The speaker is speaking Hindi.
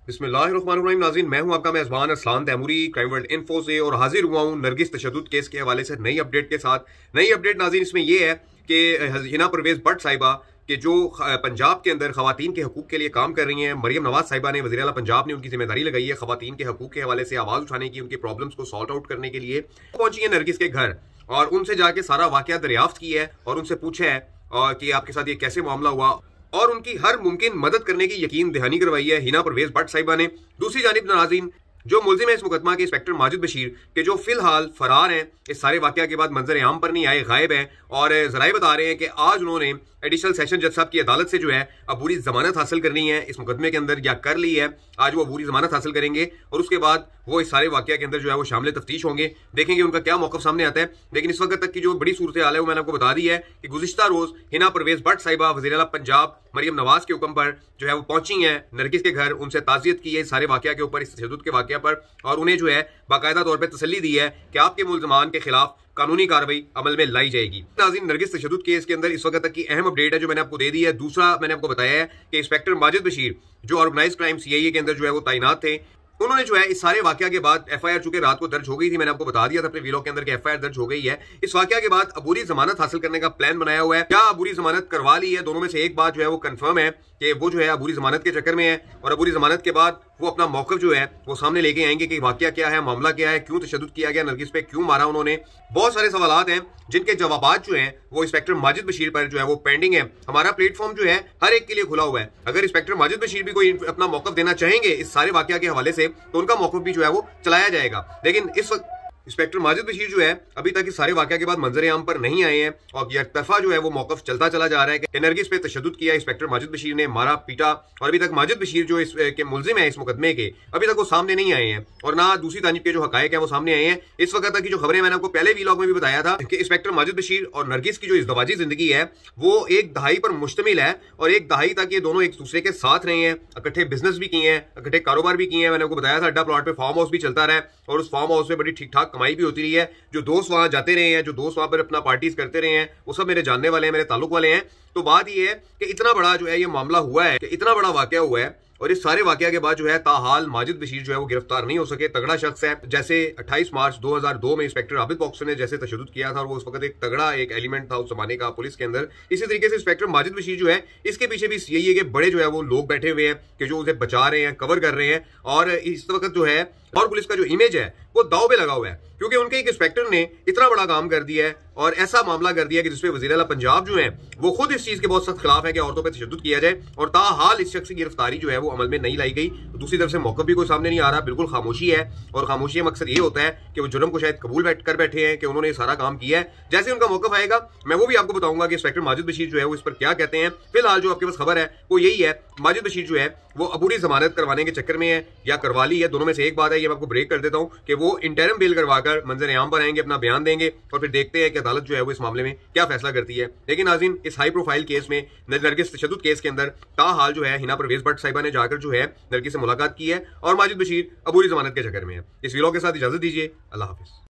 बिस्मिल्लाहिर्रहमानिर्रहीम। नाज़रीन, मैं हूं आपका मेज़बान Arsalan Taimuri crime world info से और हाजिर हुआ हूं नरगिस तशद्दुद केस के हवाले से नई अपडेट के साथ। नई अपडेट नाज़रीन इसमें यह है कि हिना परवेज़ भट्ट साहिबा के जो पंजाब के अंदर खवातीन के हकूक़ के लिए काम कर रही हैं, मरियम नवाज साहिबा ने, वज़ीर आला पंजाब ने उनकी जिम्मेदारी लगाई है खवातीन के हकूक़ के हवाले से आवाज़ उठाने की, उनकी प्रॉब्लम्स को सॉल्व आउट करने के लिए पहुंची है नरगिस के घर और उनसे जाके सारा वाकया दरियाफ्त की है और उनसे पूछा है कि आपके साथ ये कैसे मामला हुआ और उनकी हर मुमकिन मदद करने की यकीन दहानी करवाई है हिना परवेज़ भट्ट साहिबा ने। दूसरी जानिब नाज़रीन, जो मुलजिम है इस मुकदमा के इंस्पेक्टर माजिद बशीर के जो फिलहाल फरार हैं, इस सारे वाकया के बाद मंजर आम पर नहीं आए, गायब हैं और जराए बता रहे हैं कि आज उन्होंने एडिशनल सेशन जज साहब की अदालत से जो है अबूरी जमानत हासिल करनी है इस मुकदमे के अंदर, या कर ली है। आज वो अबूरी जमानत हासिल करेंगे और उसके बाद वो इस सारे वाकया के अंदर जो है वो शामिल तफ्तीश होंगे, देखेंगे उनका क्या मौकफ सामने आता है। लेकिन इस वक्त तक की जो बड़ी सूरत हाल है वो मैंने आपको बता दी है कि गुज़िश्ता रोज हिना परवेज़ भट्ट साहिबा वज़ीर आला पंजाब मरियम नवाज के हुक्म पर जो है वो पहुंची हैं नरगिस के घर, उनसे ताज़ियत की है इस सारे वाकया के ऊपर, इस तशद्दुद के वाकया पर, और उन्हें जो है बाकायदा तौर पर तसल्ली दी है कि आपके मुल्ज़मान के खिलाफ कानूनी कार्रवाई अमल में लाई जाएगी। नाज़रीन, नरगिस तशद्दुद केस के अंदर इस वक्त तक की अहम अपडेट है जो मैंने आपको दे दी है। दूसरा मैंने आपको बताया है कि इंस्पेक्टर माजिद बशीर जो ऑर्गेनाइज क्राइम सीआईए के अंदर जो है वो तैनात थे, उन्होंने जो है इस सारे वाकया के बाद एफआईआर चूंकि रात को दर्ज हो गई थी, मैंने आपको बता दिया था अपने वीडियो के अंदर कि एफआईआर दर्ज हो गई है। इस वाकया के बाद अबूरी जमानत हासिल करने का प्लान बनाया हुआ है। क्या अबूरी जमानत करवा ली है, दोनों में से एक बात जो है वो कंफर्म है कि वो जो है अबूरी जमानत के चक्कर में है और अबूरी जमानत के बाद वो अपना मौकफ जो है वो सामने लेके आएंगे कि वाकया क्या है, मामला क्या है, क्यों तशद्दुद किया गया, नरगिस पे क्यों मारा उन्होंने। बहुत सारे सवालात हैं जिनके जवाबात जो हैं वो इंस्पेक्टर माजिद बशीर पर जो है वो पेंडिंग है। हमारा प्लेटफॉर्म जो है हर एक के लिए खुला हुआ है। अगर इंस्पेक्टर माजिद बशीर भी कोई अपना मौकफ देना चाहेंगे इस सारे वाकया के हवाले से तो उनका मौकफ भी जो है वो चलाया जाएगा। लेकिन इस वक्त इंस्पेक्टर माजिद बशीर जो है अभी तक इस सारे वाकया के बाद मंजर आम पर नहीं आए हैं और एक तरफा जो है वो मौकफ चलता चला जा रहा है कि नरगिस पे तशद्दुद किया इंस्पेक्टर माजिद बशीर ने, मारा पीटा, और अभी तक माजिद बशीर जो इस के मुलजिम है इस मुकदमे के, अभी तक वो सामने नहीं आए हैं और ना दूसरी जानिब के जो हकायक है वो सामने आए हैं। इस वक्त तक की जो खबरें मैंने आपको पहले व्लॉग में भी बताया था कि इंस्पेक्टर माजिद बशीर और नरगिस की जो इज़्दवाजी जिंदगी है वो एक दहाई पर मुश्तमिल है और एक दहाई तक ये दोनों एक दूसरे के साथ रहे हैं, इकट्ठे बिजनेस भी किए हैं, इकट्ठे कारोबार भी किए हैं। मैंने आपको बताया था अड्डा प्लॉट पे फार्म हाउस भी चलता रहा है और उस फार्म हाउस में बड़ी ठीक ठाक कमाई भी होती रही है। जो दोस्त वहां जाते रहे हैं, जो दोस्त वहां पर अपना पार्टीज करते रहे हैं, वो सब मेरे जानने वाले हैं, मेरे ताल्लुक वाले हैं। तो बात यह है कि इतना बड़ा जो है ये मामला हुआ है, कि इतना बड़ा वाकया हुआ है और इस सारे वाकया के बाद जो है ताहाल माजिद बशीर जो है वो गिरफ्तार नहीं हो सके। तगड़ा शख्स है, जैसे 28 मार्च 2002 में इंस्पेक्टर आबिद बॉक्सर ने जैसे तशद्दुद किया था और वो उस वक्त एक तगड़ा एक एलिमेंट था उस जमाने का पुलिस के अंदर, इसी तरीके से इंस्पेक्टर माजिद बशीर जो है इसके पीछे भी सीआईए के बड़े जो है वो लोग बैठे हुए हैं कि जो उसे बचा रहे हैं, कवर कर रहे हैं और इस वक्त जो है और पुलिस का जो इमेज है वो दाव पे लगा हुआ है क्योंकि उनके एक इंस्पेक्टर ने इतना बड़ा काम कर दिया है और ऐसा मामला कर दिया कि जिसपे वज़ीर आला पंजाब जो है वो खुद इस चीज के बहुत सख्त खिलाफ है कि औरतों पर तशद्दुद किया जाए और ताहाल इस शख्स की गिरफ्तारी जो है वो अमल में नहीं लाई गई। तो दूसरी तरफ से मौका भी कोई सामने नहीं आ रहा, बिल्कुल खामोशी है और खामोशी का मकसद ये होता है कि वो जुर्म को शायद कबूल कर बैठे हैं कि उन्होंने सारा काम किया है। जैसे उनका मौकफ आएगा मैं वो भी आपको बताऊंगा कि इंस्पेक्टर माजिद बशीर जो है वो इस पर क्या कहते हैं। फिलहाल जो आपके पास खबर है वो यही है, माजिद बशीर जो है वो अबूरी जमानत करवाने के चक्कर में है या करवा ली है, दोनों में से एक बात है। ये मैं आपको ब्रेक कर देता हूं कि वो इंटरम बेल करवाकर मंजर आम पर आएंगे, अपना बयान देंगे और फिर देखते हैं कि अदालत जो है वो इस मामले में क्या फैसला करती है। लेकिन नाज़रीन, इस हाई प्रोफाइल केस में नरगिस तशद्दुद केस के अंदर ताहाल जो है हिना परवेज़ भट्ट साहिबा ने जाकर जो है नरगिस से मुलाकात की है और माजिद बशीर अबूरी जमानत के चक्कर में है। इस वीडियो के साथ इजाजत दीजिए, अल्लाह हाफिज।